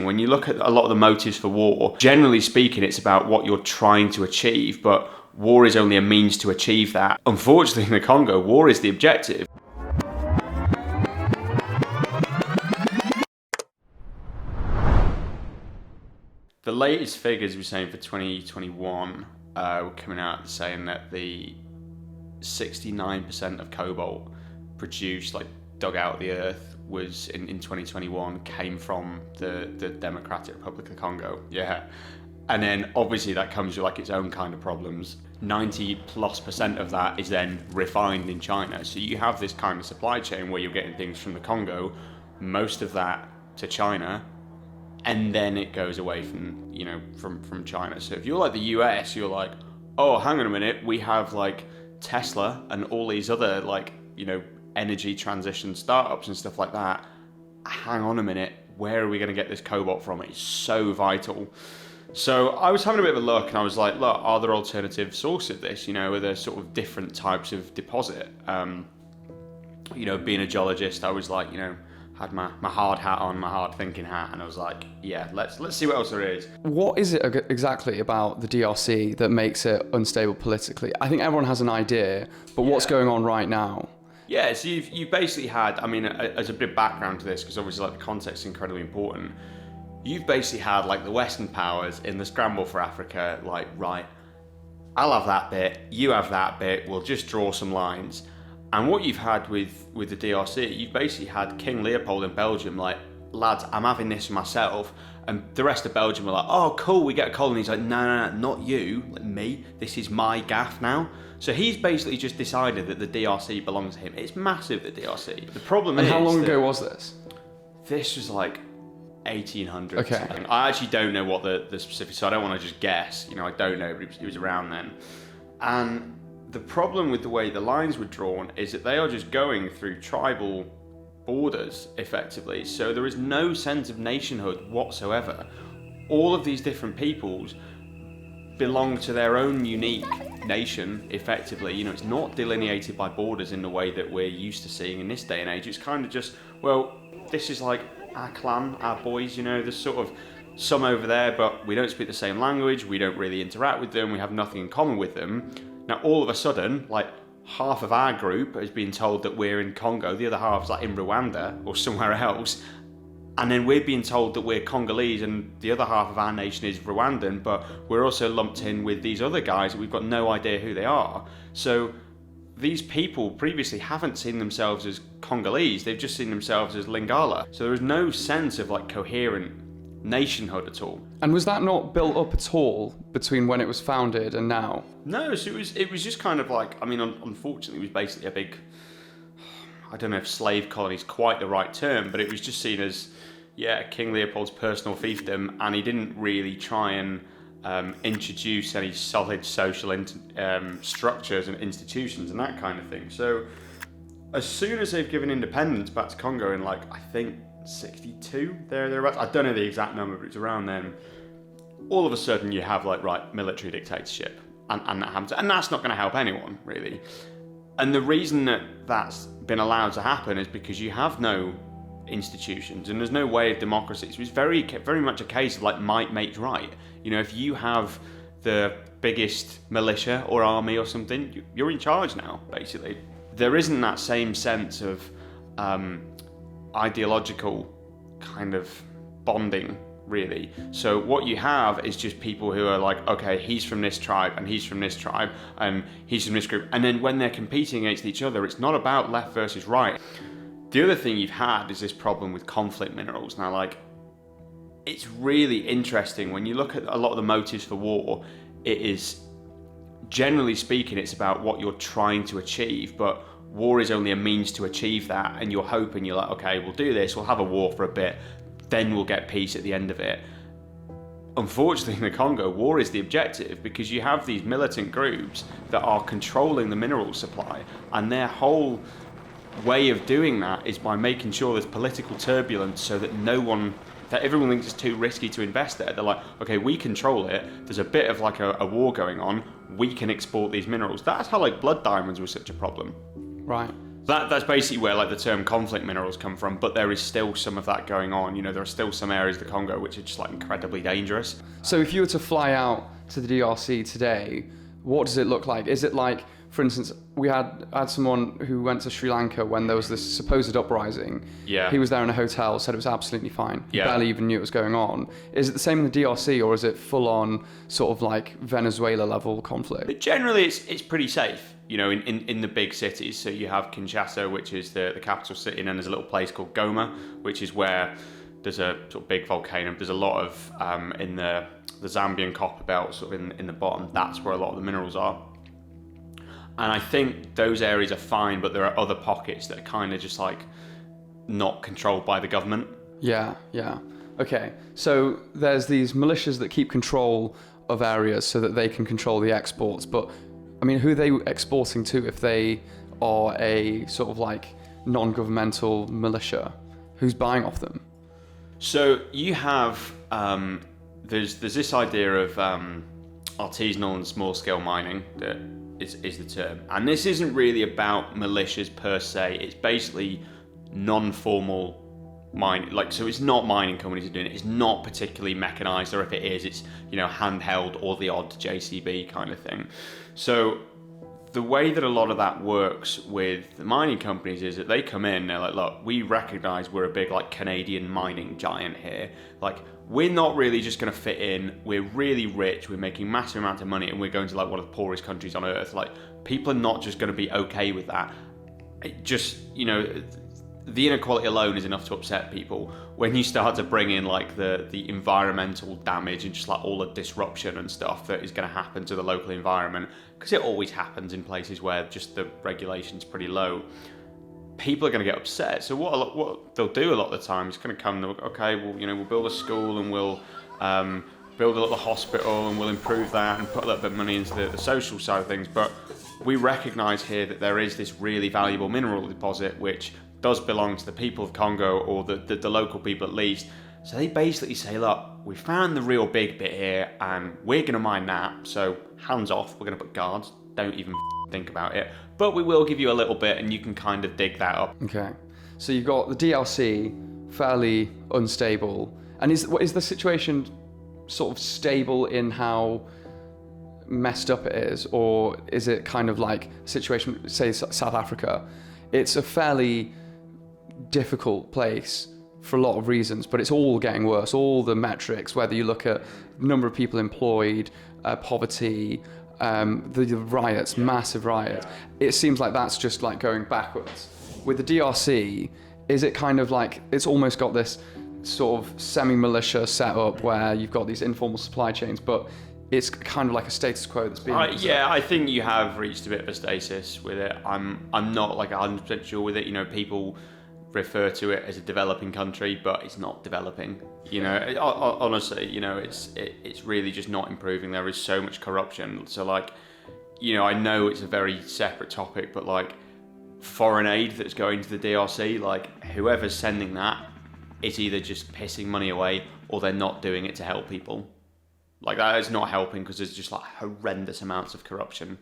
When you look at a lot of the motives for war, generally speaking, it's about what you're trying to achieve, but war is only a means to achieve that. Unfortunately, in the Congo, war is the objective. The latest figures we're saying for 2021 were coming out saying that the 69% of cobalt produced, like dug out of the earth, was in 2021 came from the Democratic Republic of Congo. Yeah. And then obviously that comes with like its own kind of problems. 90+% of that is then refined in China. So you have this kind of supply chain where you're getting things from the Congo, most of that to China, and then it goes away from China. So if you're like the US, you're like, oh, hang on a minute, we have like Tesla and all these other energy transition startups and stuff like that. Hang on a minute, where are we going to get this cobalt from? It's so vital. So I was having a bit of a look and I was like, look, are there alternative sources of this? Are there sort of different types of deposit? Being a geologist, I was like, had my hard hat on, my hard thinking hat, and I was like, yeah, let's see what else there is. What is it exactly about the DRC that makes it unstable politically? I think everyone has an idea, but what's going on right now? Yeah, so you've basically had, as a bit of background to this, because obviously like the context is incredibly important, you've basically had like the Western powers in the scramble for Africa, like, right, I'll have that bit, you have that bit, we'll just draw some lines. And what you've had with the DRC, you've basically had King Leopold in Belgium, like, lads, I'm having this myself. And the rest of Belgium were like, oh, cool, we get a colony. He's like, no, not you, like me. This is my gaff now. So he's basically just decided that the DRC belongs to him. It's massive, the DRC. The problem is... And how long ago was this? This was like 1800s. Okay. I actually don't know what the specifics, so I don't want to just guess. I don't know, but it was around then. And the problem with the way the lines were drawn is that they are just going through tribal borders, effectively. So there is no sense of nationhood whatsoever. All of these different peoples belong to their own unique nation, effectively. It's not delineated by borders in the way that we're used to seeing in this day and age. It's kind of just, well, this is like our clan, our boys, there's sort of some over there, but we don't speak the same language, we don't really interact with them, we have nothing in common with them. Now, all of a sudden, like, half of our group has been told that we're in Congo, the other half's like in Rwanda or somewhere else, and then we're being told that we're Congolese and the other half of our nation is Rwandan, but we're also lumped in with these other guys that we've got no idea who they are. So these people previously haven't seen themselves as Congolese, they've just seen themselves as Lingala. So there was no sense of like coherent nationhood at all. And was that not built up at all between when it was founded and now? No, so it was just kind of like, unfortunately it was basically a big, I don't know if slave colony is quite the right term, but it was just seen as, King Leopold's personal fiefdom, and he didn't really try and introduce any solid social structures and institutions and that kind of thing. So as soon as they've given independence back to Congo in I think 62, thereabouts. I don't know the exact number, but it's around then. All of a sudden, you have military dictatorship, and that happens, and that's not going to help anyone really. And the reason that that's been allowed to happen is because you have no institutions, and there's no way of democracy. So it's very, very much a case of might makes right. If you have the biggest militia or army or something, you're in charge now. Basically, there isn't that same sense of ideological kind of bonding, really. So what you have is just people who are like, okay, he's from this tribe and he's from this tribe and he's from this group, and then when they're competing against each other, it's not about left versus right. The other thing you've had is this problem with conflict minerals. Now, it's really interesting when you look at a lot of the motives for war. It is, generally speaking, it's about what you're trying to achieve, but war is only a means to achieve that, and you're hoping, you're like, okay, we'll do this, we'll have a war for a bit, then we'll get peace at the end of it. Unfortunately, in the Congo, war is the objective, because you have these militant groups that are controlling the mineral supply, and their whole way of doing that is by making sure there's political turbulence so that everyone thinks it's too risky to invest there. They're like, okay, we control it, there's a bit of a war going on, we can export these minerals. That's how blood diamonds were such a problem. Right. That's basically where like the term conflict minerals come from, but there is still some of that going on. You know, there are still some areas of the Congo which are just like incredibly dangerous. So if you were to fly out to the DRC today, what does it look like? Is it like, for instance, we had someone who went to Sri Lanka when there was this supposed uprising. Yeah. He was there in a hotel, said it was absolutely fine. He Yeah. barely even knew what was going on. Is it the same in the DRC, or is it full on sort of like Venezuela level conflict? But generally, it's pretty safe. You know, in the big cities. So you have Kinshasa, which is the capital city, and then there's a little place called Goma, which is where there's a sort of big volcano. There's a lot of in the Zambian copper belt, sort of in the bottom. That's where a lot of the minerals are. And I think those areas are fine, but there are other pockets that are kind of just like not controlled by the government. Yeah. Okay, so there's these militias that keep control of areas so that they can control the exports, but I mean, who are they exporting to if they are a sort of like non-governmental militia? Who's buying off them? So you have there's this idea of artisanal and small-scale mining that is the term, and this isn't really about militias per se. It's basically non-formal mining. Like, so it's not mining companies are doing it. It's not particularly mechanized, or if it is, it's, you know, handheld or the odd JCB kind of thing. So the way that a lot of that works with the mining companies is that they come in, they're like, look, we recognize we're a big like Canadian mining giant here. Like, we're not really just going to fit in. We're really rich. We're making massive amounts of money, and we're going to like one of the poorest countries on earth. Like, people are not just going to be okay with that. It just, you know, the inequality alone is enough to upset people. When you start to bring in like the environmental damage and just like all the disruption and stuff that is going to happen to the local environment, because it always happens in places where just the regulation's pretty low, people are going to get upset. So what they'll do a lot of the time is going to come, okay, well, you know, we'll build a school and we'll build a little hospital and we'll improve that and put a little bit of money into the social side of things. But we recognise here that there is this really valuable mineral deposit which does belong to the people of Congo, or the local people at least. So they basically say, look, we found the real big bit here and we're going to mine that, so hands off, we're going to put guards, don't even think about it, but we will give you a little bit and you can kind of dig that up. Okay, so you've got the DRC, fairly unstable, and is the situation sort of stable in how messed up it is, or is it kind of like a situation, say South Africa? It's a fairly difficult place for a lot of reasons, but it's all getting worse. All the metrics, whether you look at number of people employed, poverty, the riots, massive riots, it seems like that's just like going backwards. With the DRC, is it kind of like it's almost got this sort of semi-militia setup where you've got these informal supply chains, but it's kind of like a status quo that's being yeah, I think you have reached a bit of a stasis with it. I'm not like 100% sure with it. You know, people refer to it as a developing country, but it's not developing. You know, honestly, you know, it's really just not improving. There is so much corruption. So like, you know, I know it's a very separate topic, but like foreign aid that's going to the DRC, like whoever's sending that, it's either just pissing money away or they're not doing it to help people. Like, that is not helping because there's just like horrendous amounts of corruption.